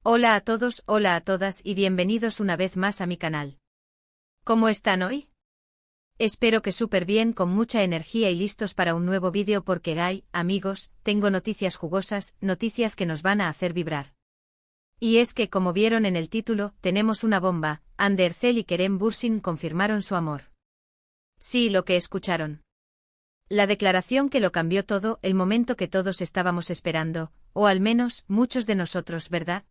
Hola a todos, hola a todas y bienvenidos una vez más a mi canal. ¿Cómo están hoy? Espero que súper bien, con mucha energía y listos para un nuevo vídeo porque, amigos, tengo noticias jugosas, noticias que nos van a hacer vibrar. Y es que, como vieron en el título, tenemos una bomba. Ander Ercel y Kerem Bürsin confirmaron su amor. Sí, lo que escucharon. La declaración que lo cambió todo, el momento que todos estábamos esperando, o al menos, muchos de nosotros, ¿verdad?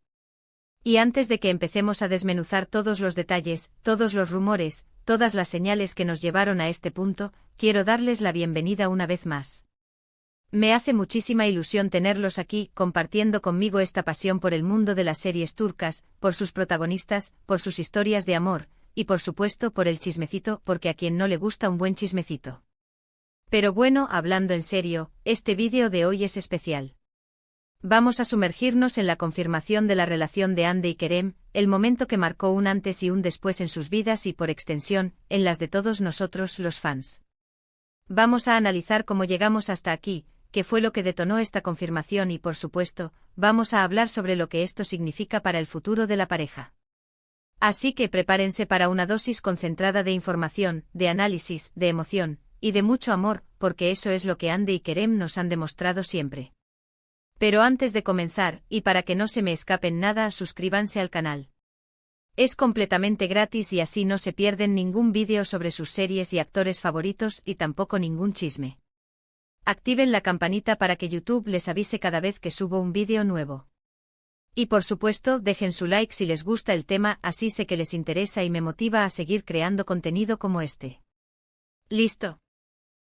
Y antes de que empecemos a desmenuzar todos los detalles, todos los rumores, todas las señales que nos llevaron a este punto, quiero darles la bienvenida una vez más. Me hace muchísima ilusión tenerlos aquí, compartiendo conmigo esta pasión por el mundo de las series turcas, por sus protagonistas, por sus historias de amor, y por supuesto por el chismecito, porque a quien no le gusta un buen chismecito. Pero bueno, hablando en serio, este vídeo de hoy es especial. Vamos a sumergirnos en la confirmación de la relación de Hande y Kerem, el momento que marcó un antes y un después en sus vidas y por extensión, en las de todos nosotros los fans. Vamos a analizar cómo llegamos hasta aquí, qué fue lo que detonó esta confirmación y por supuesto, vamos a hablar sobre lo que esto significa para el futuro de la pareja. Así que prepárense para una dosis concentrada de información, de análisis, de emoción, y de mucho amor, porque eso es lo que Hande y Kerem nos han demostrado siempre. Pero antes de comenzar, y para que no se me escapen nada, suscríbanse al canal. Es completamente gratis y así no se pierden ningún vídeo sobre sus series y actores favoritos y tampoco ningún chisme. Activen la campanita para que YouTube les avise cada vez que subo un vídeo nuevo. Y por supuesto, dejen su like si les gusta el tema, así sé que les interesa y me motiva a seguir creando contenido como este. ¿Listo?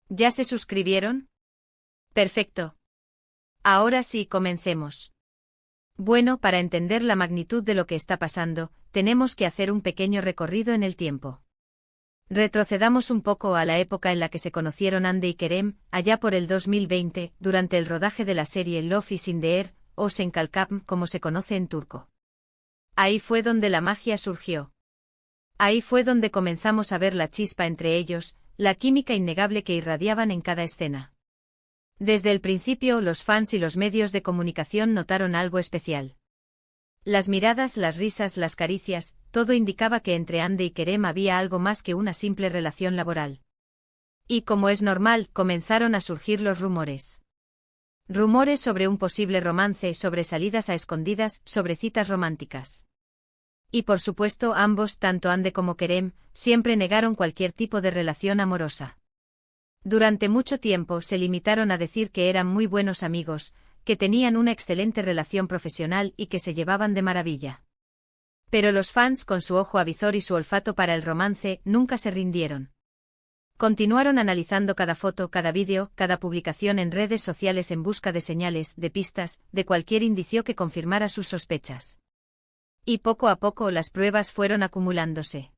¿Ya se suscribieron? Perfecto. Ahora sí, comencemos. Bueno, para entender la magnitud de lo que está pasando, tenemos que hacer un pequeño recorrido en el tiempo. Retrocedamos un poco a la época en la que se conocieron Hande y Kerem, allá por el 2020, durante el rodaje de la serie Love is in the Air, o Senkalkam, como se conoce en turco. Ahí fue donde la magia surgió. Ahí fue donde comenzamos a ver la chispa entre ellos, la química innegable que irradiaban en cada escena. Desde el principio, los fans y los medios de comunicación notaron algo especial. Las miradas, las risas, las caricias, todo indicaba que entre Hande y Kerem había algo más que una simple relación laboral. Y como es normal, comenzaron a surgir los rumores. Rumores sobre un posible romance, sobre salidas a escondidas, sobre citas románticas. Y por supuesto, ambos, tanto Hande como Kerem, siempre negaron cualquier tipo de relación amorosa. Durante mucho tiempo se limitaron a decir que eran muy buenos amigos, que tenían una excelente relación profesional y que se llevaban de maravilla. Pero los fans, con su ojo avizor y su olfato para el romance, nunca se rindieron. Continuaron analizando cada foto, cada vídeo, cada publicación en redes sociales en busca de señales, de pistas, de cualquier indicio que confirmara sus sospechas. Y poco a poco las pruebas fueron acumulándose.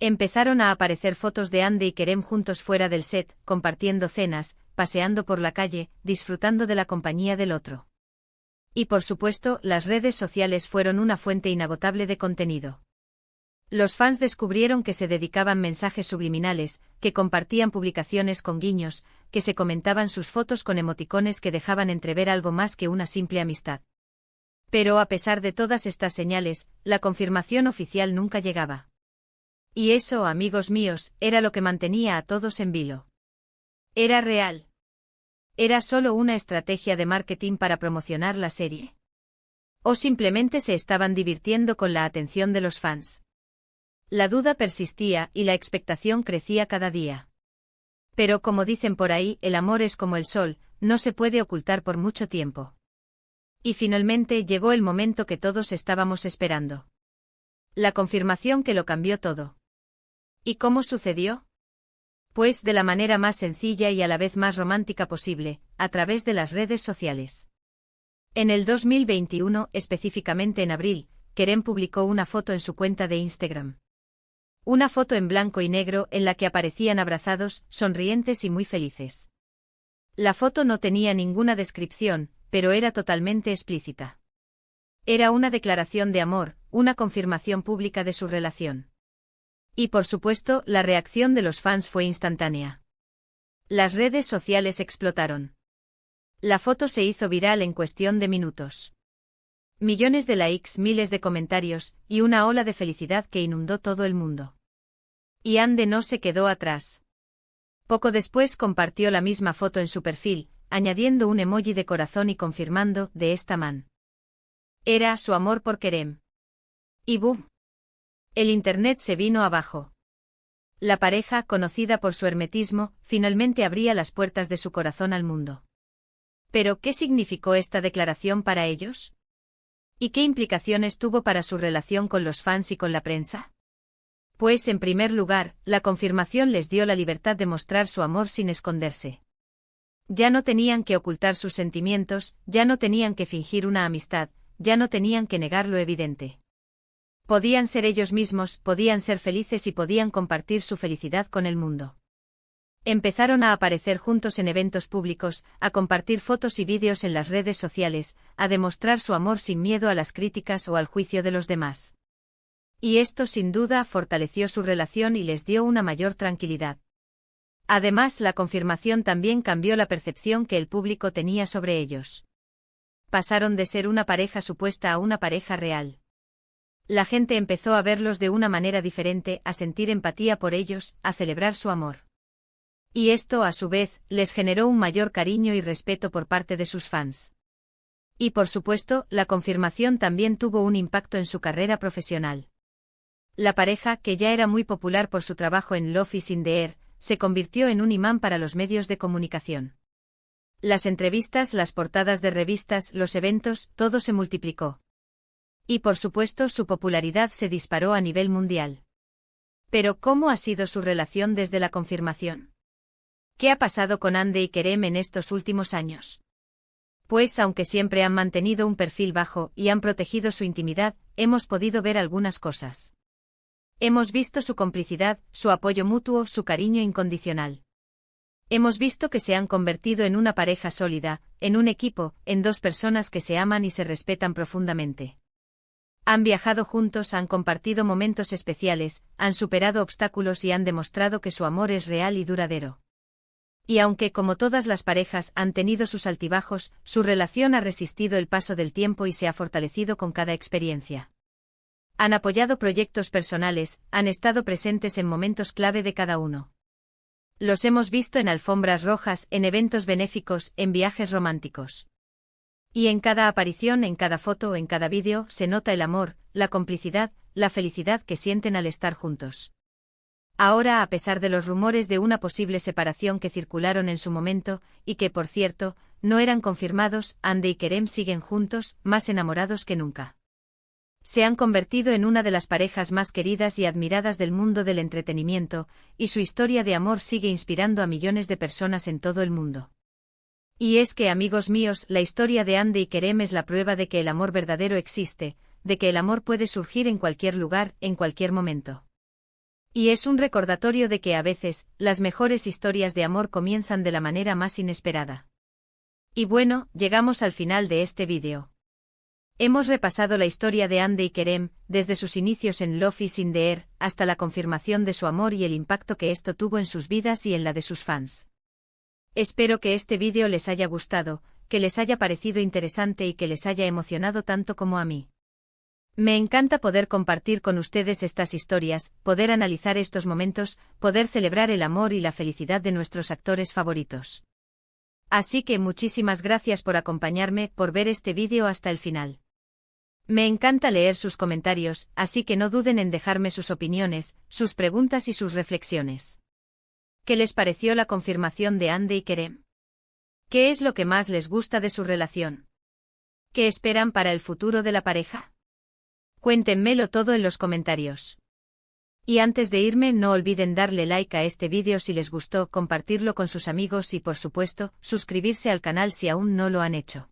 Empezaron a aparecer fotos de Hande y Kerem juntos fuera del set, compartiendo cenas, paseando por la calle, disfrutando de la compañía del otro. Y por supuesto, las redes sociales fueron una fuente inagotable de contenido. Los fans descubrieron que se dedicaban mensajes subliminales, que compartían publicaciones con guiños, que se comentaban sus fotos con emoticones que dejaban entrever algo más que una simple amistad. Pero a pesar de todas estas señales, la confirmación oficial nunca llegaba. Y eso, amigos míos, era lo que mantenía a todos en vilo. ¿Era real? ¿Era solo una estrategia de marketing para promocionar la serie? ¿O simplemente se estaban divirtiendo con la atención de los fans? La duda persistía y la expectación crecía cada día. Pero como dicen por ahí, el amor es como el sol, no se puede ocultar por mucho tiempo. Y finalmente llegó el momento que todos estábamos esperando. La confirmación que lo cambió todo. ¿Y cómo sucedió? Pues de la manera más sencilla y a la vez más romántica posible, a través de las redes sociales. En el 2021, específicamente en abril, Kerem publicó una foto en su cuenta de Instagram. Una foto en blanco y negro en la que aparecían abrazados, sonrientes y muy felices. La foto no tenía ninguna descripción, pero era totalmente explícita. Era una declaración de amor, una confirmación pública de su relación. Y por supuesto, la reacción de los fans fue instantánea. Las redes sociales explotaron. La foto se hizo viral en cuestión de minutos. Millones de likes, miles de comentarios, y una ola de felicidad que inundó todo el mundo. Y Ande no se quedó atrás. Poco después compartió la misma foto en su perfil, añadiendo un emoji de corazón y confirmando, de esta man. Era su amor por Kerem. Y boom. El internet se vino abajo. La pareja, conocida por su hermetismo, finalmente abría las puertas de su corazón al mundo. ¿Pero qué significó esta declaración para ellos? ¿Y qué implicaciones tuvo para su relación con los fans y con la prensa? Pues, en primer lugar, la confirmación les dio la libertad de mostrar su amor sin esconderse. Ya no tenían que ocultar sus sentimientos, ya no tenían que fingir una amistad, ya no tenían que negar lo evidente. Podían ser ellos mismos, podían ser felices y podían compartir su felicidad con el mundo. Empezaron a aparecer juntos en eventos públicos, a compartir fotos y vídeos en las redes sociales, a demostrar su amor sin miedo a las críticas o al juicio de los demás. Y esto sin duda fortaleció su relación y les dio una mayor tranquilidad. Además, la confirmación también cambió la percepción que el público tenía sobre ellos. Pasaron de ser una pareja supuesta a una pareja real. La gente empezó a verlos de una manera diferente, a sentir empatía por ellos, a celebrar su amor. Y esto, a su vez, les generó un mayor cariño y respeto por parte de sus fans. Y por supuesto, la confirmación también tuvo un impacto en su carrera profesional. La pareja, que ya era muy popular por su trabajo en Love is in the Air, se convirtió en un imán para los medios de comunicación. Las entrevistas, las portadas de revistas, los eventos, todo se multiplicó. Y por supuesto, su popularidad se disparó a nivel mundial. Pero ¿cómo ha sido su relación desde la confirmación? ¿Qué ha pasado con Ande y Kerem en estos últimos años? Pues aunque siempre han mantenido un perfil bajo y han protegido su intimidad, hemos podido ver algunas cosas. Hemos visto su complicidad, su apoyo mutuo, su cariño incondicional. Hemos visto que se han convertido en una pareja sólida, en un equipo, en dos personas que se aman y se respetan profundamente. Han viajado juntos, han compartido momentos especiales, han superado obstáculos y han demostrado que su amor es real y duradero. Y aunque, como todas las parejas, han tenido sus altibajos, su relación ha resistido el paso del tiempo y se ha fortalecido con cada experiencia. Han apoyado proyectos personales, han estado presentes en momentos clave de cada uno. Los hemos visto en alfombras rojas, en eventos benéficos, en viajes románticos. Y en cada aparición, en cada foto, en cada vídeo, se nota el amor, la complicidad, la felicidad que sienten al estar juntos. Ahora, a pesar de los rumores de una posible separación que circularon en su momento, y que, por cierto, no eran confirmados, Ande y Kerem siguen juntos, más enamorados que nunca. Se han convertido en una de las parejas más queridas y admiradas del mundo del entretenimiento, y su historia de amor sigue inspirando a millones de personas en todo el mundo. Y es que, amigos míos, la historia de Ande y Kerem es la prueba de que el amor verdadero existe, de que el amor puede surgir en cualquier lugar, en cualquier momento. Y es un recordatorio de que a veces, las mejores historias de amor comienzan de la manera más inesperada. Y bueno, llegamos al final de este vídeo. Hemos repasado la historia de Ande y Kerem, desde sus inicios en Love is in the Air, hasta la confirmación de su amor y el impacto que esto tuvo en sus vidas y en la de sus fans. Espero que este vídeo les haya gustado, que les haya parecido interesante y que les haya emocionado tanto como a mí. Me encanta poder compartir con ustedes estas historias, poder analizar estos momentos, poder celebrar el amor y la felicidad de nuestros actores favoritos. Así que muchísimas gracias por acompañarme, por ver este vídeo hasta el final. Me encanta leer sus comentarios, así que no duden en dejarme sus opiniones, sus preguntas y sus reflexiones. ¿Qué les pareció la confirmación de Ande y Kerem? ¿Qué es lo que más les gusta de su relación? ¿Qué esperan para el futuro de la pareja? Cuéntenmelo todo en los comentarios. Y antes de irme, no olviden darle like a este vídeo si les gustó, compartirlo con sus amigos y, por supuesto, suscribirse al canal si aún no lo han hecho.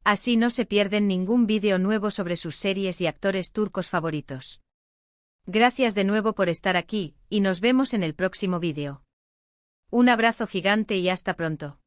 Así no se pierden ningún vídeo nuevo sobre sus series y actores turcos favoritos. Gracias de nuevo por estar aquí, y nos vemos en el próximo vídeo. Un abrazo gigante y hasta pronto.